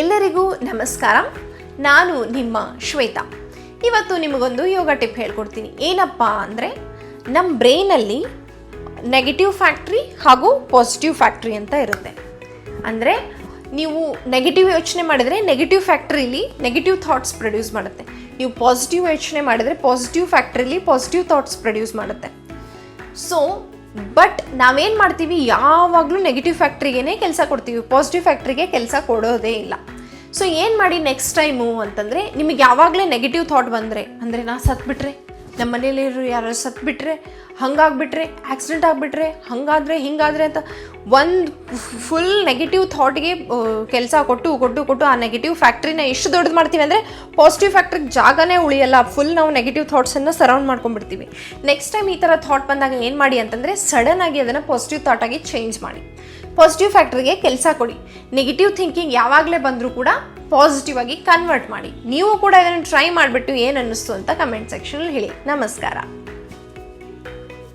ಎಲ್ಲರಿಗೂ ನಮಸ್ಕಾರ. ನಾನು ನಿಮ್ಮ ಶ್ವೇತಾ. ಇವತ್ತು ನಿಮಗೊಂದು ಯೋಗ ಟಿಪ್ ಹೇಳ್ಕೊಡ್ತೀನಿ. ಏನಪ್ಪ ಅಂದರೆ, ನಮ್ಮ ಬ್ರೈನಲ್ಲಿ ನೆಗೆಟಿವ್ ಫ್ಯಾಕ್ಟ್ರಿ ಹಾಗೂ ಪಾಸಿಟಿವ್ ಫ್ಯಾಕ್ಟ್ರಿ ಅಂತ ಇರುತ್ತೆ. ಅಂದರೆ ನೀವು ನೆಗೆಟಿವ್ ಯೋಚನೆ ಮಾಡಿದರೆ ನೆಗೆಟಿವ್ ಫ್ಯಾಕ್ಟ್ರಿಲಿ ನೆಗೆಟಿವ್ ಥಾಟ್ಸ್ ಪ್ರೊಡ್ಯೂಸ್ ಮಾಡುತ್ತೆ. ನೀವು ಪಾಸಿಟಿವ್ ಯೋಚನೆ ಮಾಡಿದರೆ ಪಾಸಿಟಿವ್ ಫ್ಯಾಕ್ಟ್ರಿಲಿ ಪಾಸಿಟಿವ್ ಥಾಟ್ಸ್ ಪ್ರೊಡ್ಯೂಸ್ ಮಾಡುತ್ತೆ. ಸೊ ಬಟ್ ನಾವೇನು ಮಾಡ್ತೀವಿ, ಯಾವಾಗಲೂ ನೆಗೆಟಿವ್ ಫ್ಯಾಕ್ಟ್ರಿಗೇ ಕೆಲಸ ಕೊಡ್ತೀವಿ, ಪಾಸಿಟಿವ್ ಫ್ಯಾಕ್ಟ್ರಿಗೆ ಕೆಲಸ ಕೊಡೋದೇ ಇಲ್ಲ. ಸೊ ಏನು ಮಾಡಿ ನೆಕ್ಸ್ಟ್ ಟೈಮು ಅಂತಂದರೆ, ನಿಮಗೆ ಯಾವಾಗಲೇ ನೆಗೆಟಿವ್ ಥಾಟ್ ಬಂದರೆ, ಅಂದರೆ ನಾ ಸತ್ಬಿಟ್ರೆ, ನಮ್ಮ ಮನೇಲಿರೋ ಯಾರು ಸತ್ಬಿಟ್ರೆ, ಹಂಗಾಗ್ಬಿಟ್ರೆ, ಆಕ್ಸಿಡೆಂಟ್ ಆಗಿಬಿಟ್ರೆ, ಹಾಗಾದರೆ ಹಿಂಗಾದರೆ ಅಂತ ಒಂದು ಫುಲ್ ನೆಗೆಟಿವ್ ಥಾಟ್ಗೆ ಕೆಲಸ ಕೊಟ್ಟು ಆ ನೆಗೆಟಿವ್ ಫ್ಯಾಕ್ಟ್ರಿನ ಎಷ್ಟು ದೊಡ್ಡದು ಮಾಡ್ತೀವಿ ಅಂದರೆ ಪಾಸಿಟಿವ್ ಫ್ಯಾಕ್ಟ್ರಿಗೆ ಜಾಗನೇ ಉಳಿಯಲ್ಲ. ಫುಲ್ ನಾವು ನೆಗೆಟಿವ್ ಥಾಟ್ಸನ್ನು ಸರೌಂಡ್ ಮಾಡ್ಕೊಂಡ್ಬಿಡ್ತೀವಿ. ನೆಕ್ಸ್ಟ್ ಟೈಮ್ ಈ ಥರ ಥಾಟ್ ಬಂದಾಗ ಏನು ಮಾಡಿ ಅಂತಂದರೆ, ಸಡನ್ನಾಗಿ ಅದನ್ನು ಪಾಸಿಟಿವ್ ಥಾಟಾಗಿ ಚೇಂಜ್ ಮಾಡಿ, ಪಾಸಿಟಿವ್ ಫ್ಯಾಕ್ಟ್ರಿಗೆ ಕೆಲಸ ಕೊಡಿ. ನೆಗೆಟಿವ್ ಥಿಂಕಿಂಗ್ ಯಾವಾಗಲೇ ಬಂದರೂ ಕೂಡ ಪಾಸಿಟಿವ್ ಆಗಿ ಕನ್ವರ್ಟ್ ಮಾಡಿ. ನೀವು ಕೂಡ ಇದನ್ನು ಟ್ರೈ ಮಾಡಿಬಿಟ್ಟು ಏನು ಅನ್ನಿಸ್ತು ಅಂತ ಕಮೆಂಟ್ ಸೆಕ್ಷನಲ್ಲಿ ಹೇಳಿ. ನಮಸ್ಕಾರ.